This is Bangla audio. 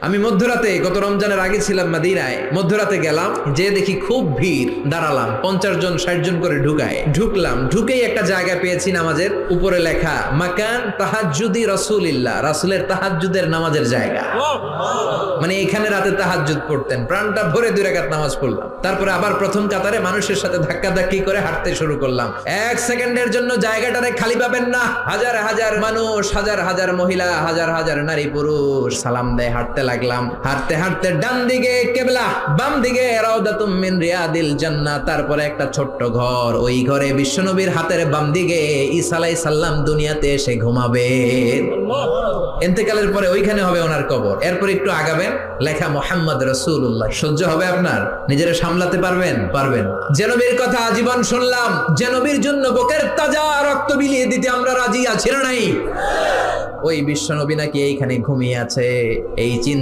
আমি মধ্যরাতে গত রমজানের আগে ছিলাম মদিনায়, মধ্যরাতে গেলাম, যে দেখি খুব ভিড়, দাঁড়ালাম, 50 জন 60 জন করে ঢুকলাম, ঢুকেই একটা জায়গা পেয়েছি নামাজের, উপরে লেখা মাকান তাহাজ্জুদি রাসূলিল্লাহ, রাসূলের তাহাজ্জুদের নামাজের জায়গা। মানে এখানে রাতে তাহাজ্জুদ পড়তেন, প্রাণটা ভরে 2 রাকাত নামাজ পড়লাম। তারপরে আবার প্রথম কাতারে মানুষের সাথে ধাক্কাধাক্কি করে হাঁটতে শুরু করলাম। 1 সেকেন্ডের জন্য জায়গাটারে খালি পাবেন না। হাজার হাজার মানুষ, হাজার হাজার মহিলা, হাজার হাজার নারী পুরুষ সালাম দেয়। হাঁটতে লাগলাম, হাঁটতে হাঁটতে ডান দিকে কিবলা, বাম দিকে রাউদাতুম মিন রিয়াদিল জান্নাহ, তারপরে একটা ছোট্ট ঘর, ওই ঘরে বিশ্বনবীর হাতের বাম দিকে ঈসা আলাইহিস সালাম দুনিয়াতে এসে ঘুমাবে। ইন্তেকালের পরে ওইখানে হবে ওনার কবর। এরপর একটু আগাবেন, লেখা মুহাম্মদ রাসূলুল্লাহ। সহ্য হবে আপনার? নিজেরা সামলাতে পারবেন? যে নবীর কথা আজীবন শুনলাম, যে নবীর জন্য বুকের তাজা রক্ত বিলিয়ে দিতে আমরা রাজি আছি না নাই, ওই বিশ্ব নবী নাকি এইখানে ঘুমিয়ে আছে। এই চিন্তা